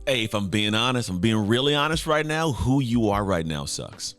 Hey, if I'm being honest, I'm being really honest right now, who you are right now sucks.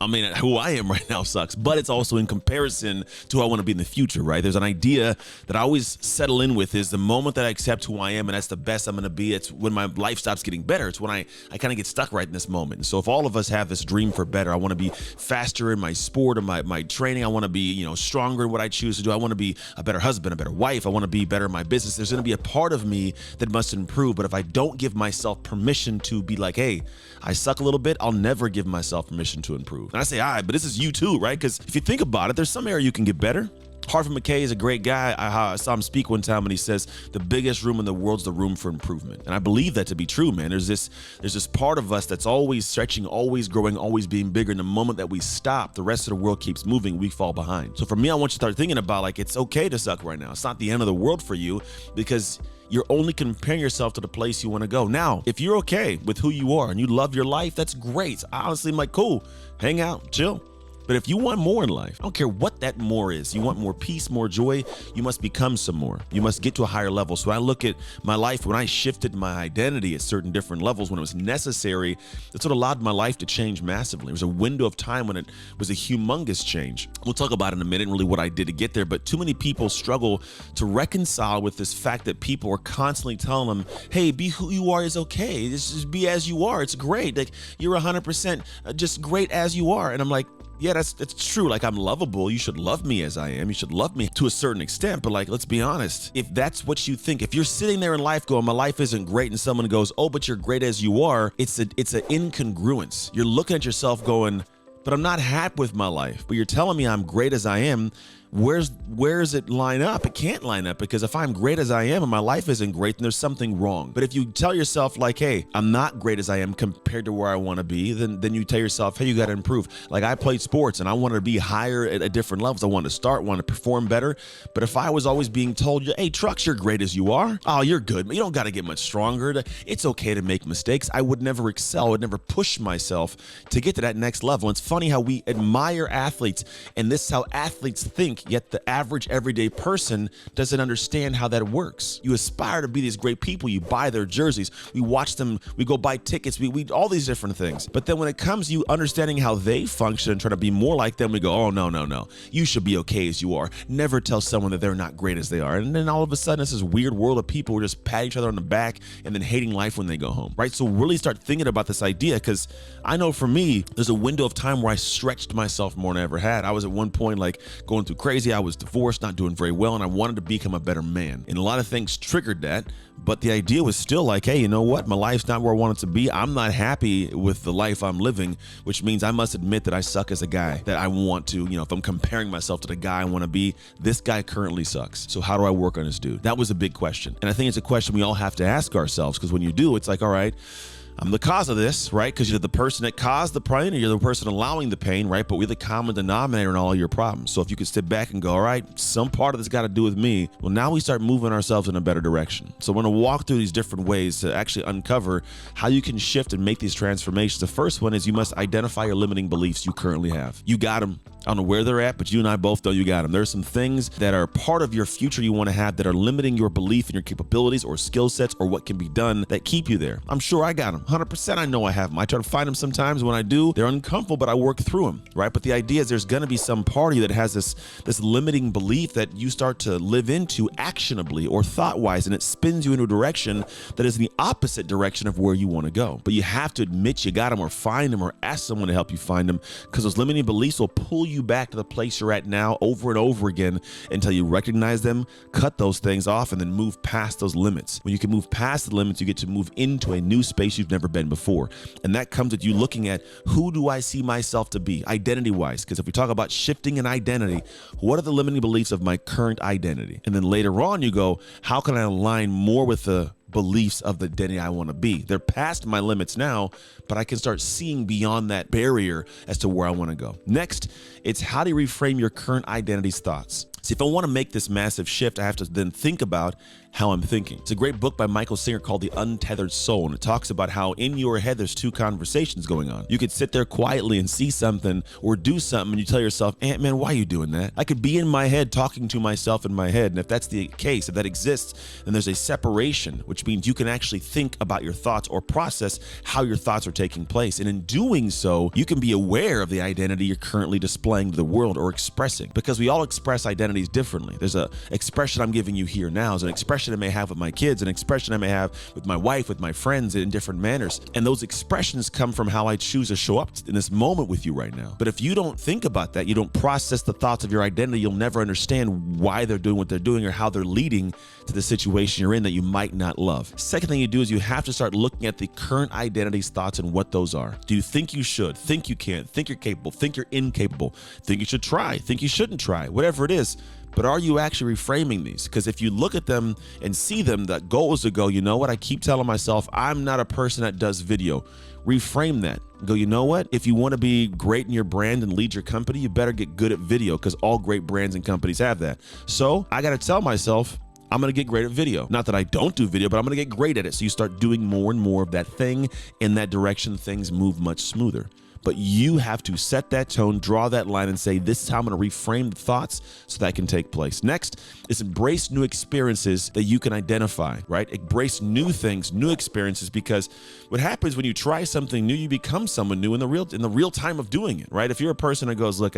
I mean, who I am right now sucks, but it's also in comparison to who I want to be in the future, right? There's an idea that I always settle in with is the moment that I accept who I am and that's the best I'm going to be, it's when my life stops getting better. It's when I kind of get stuck right in this moment. And so if all of us have this dream for better, I want to be faster in my sport or my training. I want to be, stronger in what I choose to do. I want to be a better husband, a better wife. I want to be better in my business. There's going to be a part of me that must improve. But if I don't give myself permission to be like, hey, I suck a little bit, I'll never give myself permission to improve. And I say, all right, but this is you too, right? Because if you think about it, there's some area you can get better. Harvard McKay is a great guy. I saw him speak one time and he says, the biggest room in the world is the room for improvement. And I believe that to be true, man. There's this part of us that's always stretching, always growing, always being bigger. And the moment that we stop, the rest of the world keeps moving, we fall behind. So for me, I want you to start thinking about like, it's okay to suck right now. It's not the end of the world for you because you're only comparing yourself to the place you want to go. Now, if you're okay with who you are and you love your life, that's great. Honestly, I'm like, cool, hang out, chill. But if you want more in life, I don't care what that more is. You want more peace, more joy, you must become some more. You must get to a higher level. So I look at my life when I shifted my identity at certain different levels when it was necessary. That's what allowed my life to change massively. There was a window of time when it was a humongous change. We'll talk about it in a minute, really what I did to get there. But too many people struggle to reconcile with this fact that people are constantly telling them, hey, be who you are is okay. Just be as you are. It's great. Like you're 100% just great as you are. And I'm like, yeah, that's true. Like I'm lovable. You should love me as I am. You should love me to a certain extent. But like, let's be honest. If that's what you think, if you're sitting there in life going, my life isn't great, and someone goes, oh, but you're great as you are, it's an incongruence. You're looking at yourself going, but I'm not happy with my life. But you're telling me I'm great as I am. Where's it line up? It can't line up because if I'm great as I am and my life isn't great, then there's something wrong. But if you tell yourself like, hey, I'm not great as I am compared to where I want to be, then you tell yourself, hey, you got to improve. Like I played sports and I wanted to be higher at different levels. I wanted to start, wanted to perform better. But if I was always being told, hey, Trucks, you're great as you are. Oh, you're good. You don't got to get much stronger. It's okay to make mistakes. I would never excel. I would never push myself to get to that next level. And it's funny how we admire athletes and this is how athletes think. Yet the average everyday person doesn't understand how that works. You aspire to be these great people. You buy their jerseys. We watch them. We go buy tickets. We all these different things. But then when it comes to you understanding how they function and trying to be more like them, we go, oh, no. You should be okay as you are. Never tell someone that they're not great as they are. And then all of a sudden, it's this weird world of people who just pat each other on the back and then hating life when they go home, right? So really start thinking about this idea because I know for me, there's a window of time where I stretched myself more than I ever had. I was at one point like going through crazy. I was divorced, not doing very well, and I wanted to become a better man. And a lot of things triggered that, but the idea was still like, hey, you know what? My life's not where I want it to be. I'm not happy with the life I'm living, which means I must admit that I suck as a guy, that I want to, if I'm comparing myself to the guy I want to be, this guy currently sucks. So how do I work on this dude? That was a big question. And I think it's a question we all have to ask ourselves because when you do, it's like, all right, I'm the cause of this, right? Because you're the person that caused the pain, or you're the person allowing the pain, right? But we're the common denominator in all your problems. So if you could sit back and go, all right, some part of this got to do with me. Well, now we start moving ourselves in a better direction. So we're going to walk through these different ways to actually uncover how you can shift and make these transformations. The first one is you must identify your limiting beliefs you currently have. You got them. I don't know where they're at, but you and I both know you got them. There are some things that are part of your future you want to have that are limiting your belief in your capabilities or skill sets or what can be done that keep you there. I'm sure I got them. 100% I know I have them. I try to find them sometimes. When I do, they're uncomfortable, but I work through them, right? But the idea is there's going to be some part of you that has this limiting belief that you start to live into actionably or thought-wise, and it spins you into a direction that is the opposite direction of where you want to go. But you have to admit you got them or find them or ask someone to help you find them because those limiting beliefs will pull you back to the place you're at now over and over again until you recognize them, cut those things off, and then move past those limits. When you can move past the limits, you get to move into a new space you've never been before. And that comes with you looking at who do I see myself to be identity-wise? Because if we talk about shifting an identity, what are the limiting beliefs of my current identity? And then later on you go, how can I align more with the beliefs of the identity I want to be? They're past my limits now, but I can start seeing beyond that barrier as to where I want to go. Next, it's how do you reframe your current identity's thoughts? See, if I want to make this massive shift, I have to then think about how I'm thinking. It's a great book by Michael Singer called The Untethered Soul, and it talks about how in your head there's two conversations going on. You could sit there quietly and see something or do something, and you tell yourself, man, why are you doing that? I could be in my head talking to myself in my head, and if that's the case, if that exists, then there's a separation, which means you can actually think about your thoughts or process how your thoughts are taking place. And in doing so, you can be aware of the identity you're currently displaying to the world or expressing, because we all express identities differently. There's an expression I'm giving you here now, is an expression I may have with my kids, an expression I may have with my wife, with my friends in different manners. And those expressions come from how I choose to show up in this moment with you right now. But if you don't think about that, you don't process the thoughts of your identity, you'll never understand why they're doing what they're doing or how they're leading to the situation you're in that you might not love. Second thing you do is you have to start looking at the current identity's thoughts and what those are. Do you think you should, think you can't, think you're capable, think you're incapable, think you should try, think you shouldn't try, whatever it is? But are you actually reframing these? Because if you look at them and see them, the goal is to go, you know what? I keep telling myself, I'm not a person that does video. Reframe that. Go, you know what? If you want to be great in your brand and lead your company, you better get good at video, because all great brands and companies have that. So I got to tell myself, I'm going to get great at video. Not that I don't do video, but I'm going to get great at it. So you start doing more and more of that thing in that direction. Things move much smoother. But you have to set that tone, draw that line, and say, this is how I'm going to reframe the thoughts so that can take place. Next is embrace new experiences that you can identify, right? Embrace new things, new experiences, because what happens when you try something new, you become someone new in the real time of doing it, right? If you're a person that goes, look,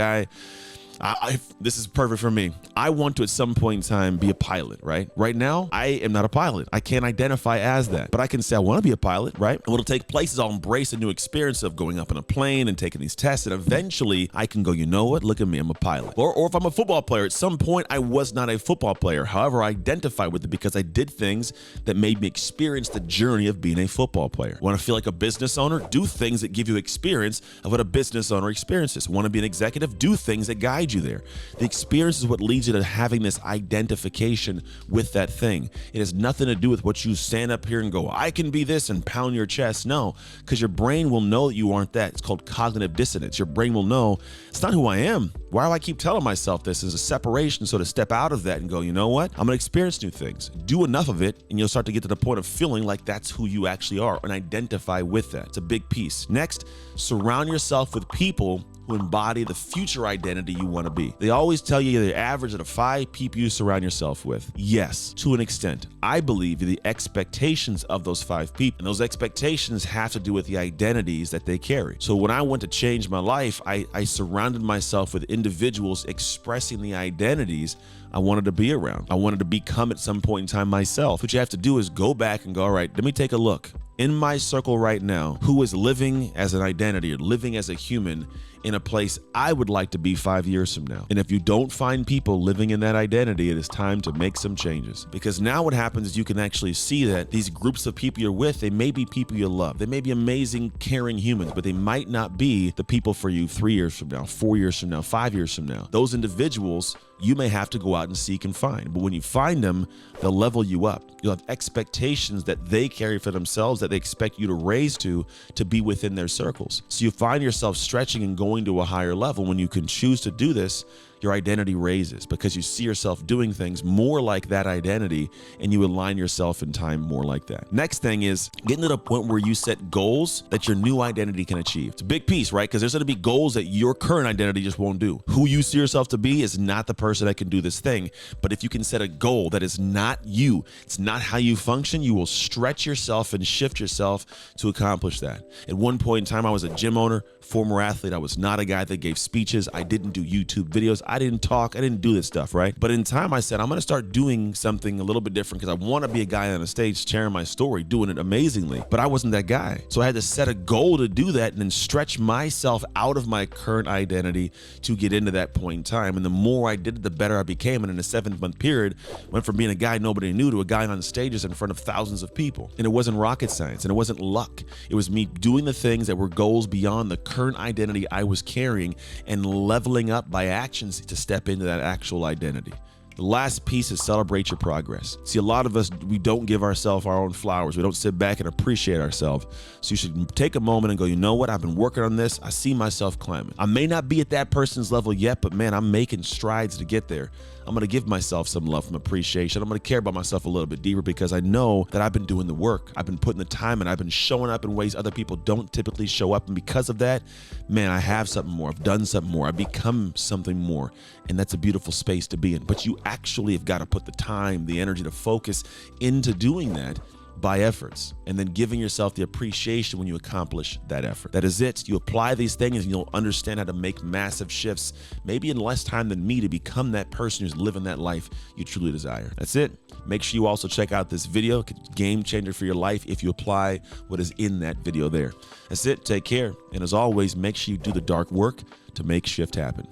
this is perfect for me. I want to at some point in time be a pilot, right? Right now, I am not a pilot. I can't identify as that, but I can say I want to be a pilot, right? And what'll take place is I'll embrace a new experience of going up in a plane and taking these tests, and eventually I can go, you know what? Look at me, I'm a pilot. Or if I'm a football player, at some point I was not a football player. However, I identify with it because I did things that made me experience the journey of being a football player. Want to feel like a business owner? Do things that give you experience of what a business owner experiences. Want to be an executive? Do things that guide you there. The experience is what leads you to having this identification with that thing. It has nothing to do with what you stand up here and go, I can be this, and pound your chest. No, because your brain will know that you aren't that. It's called cognitive dissonance. Your brain will know it's not who I am. Why do I keep telling myself this? Is a separation. So to step out of that and go, you know what? I'm going to experience new things. Do enough of it, and you'll start to get to the point of feeling like that's who you actually are and identify with that. It's a big piece. Next, surround yourself with people who embody the future identity you want to be. They always tell you the average of the 5 people you surround yourself with. Yes, to an extent. I believe the expectations of those 5 people, and those expectations have to do with the identities that they carry. So when I went to change my life, I surrounded myself with individuals expressing the identities I wanted to be around. I wanted to become at some point in time myself. What you have to do is go back and go, all right, let me take a look. In my circle right now, who is living as an identity or living as a human in a place I would like to be 5 years from now? And if you don't find people living in that identity, it is time to make some changes. Because now what happens is you can actually see that these groups of people you're with, they may be people you love. They may be amazing, caring humans, but they might not be the people for you 3 years from now, 4 years from now, 5 years from now. Those individuals you may have to go out and seek and find. But when you find them, they'll level you up. You'll have expectations that they carry for themselves that they expect you to raise to be within their circles. So you find yourself stretching and going to a higher level. When you can choose to do this, your identity raises because you see yourself doing things more like that identity, and you align yourself in time more like that. Next thing is getting to the point where you set goals that your new identity can achieve. It's a big piece, right? Because there's going to be goals that your current identity just won't do. Who you see yourself to be is not the person that can do this thing. But if you can set a goal that is not you, it's not how you function, you will stretch yourself and shift yourself to accomplish that. At one point in time, I was a gym owner, former athlete. I was not a guy that gave speeches. I didn't do YouTube videos. I didn't talk. I didn't do this stuff, right? But in time, I said, I'm going to start doing something a little bit different because I want to be a guy on a stage sharing my story, doing it amazingly. But I wasn't that guy. So I had to set a goal to do that and then stretch myself out of my current identity to get into that point in time. And the more I did it, the better I became. And in a 7-month period, went from being a guy nobody knew to a guy on stages in front of thousands of people. And it wasn't rocket science and it wasn't luck. It was me doing the things that were goals beyond the current identity I was carrying and leveling up by actions to step into that actual identity. The last piece is celebrate your progress. See, a lot of us, we don't give ourselves our own flowers. We don't sit back and appreciate ourselves. So you should take a moment and go, you know what? I've been working on this. I see myself climbing. I may not be at that person's level yet, but man, I'm making strides to get there. I'm going to give myself some love and appreciation. I'm going to care about myself a little bit deeper because I know that I've been doing the work. I've been putting the time in. I've been showing up in ways other people don't typically show up. And because of that, man, I have something more. I've done something more. I've become something more. And that's a beautiful space to be in. But you actually have got to put the time, the energy to focus into doing that by efforts, and then giving yourself the appreciation when you accomplish that effort. That is it. You apply these things and you'll understand how to make massive shifts, maybe in less time than me, to become that person who's living that life you truly desire. That's it. Make sure you also check out this video, game changer for your life, if you apply what is in that video there. That's it. Take care. And as always, make sure you do the dark work to make shift happen.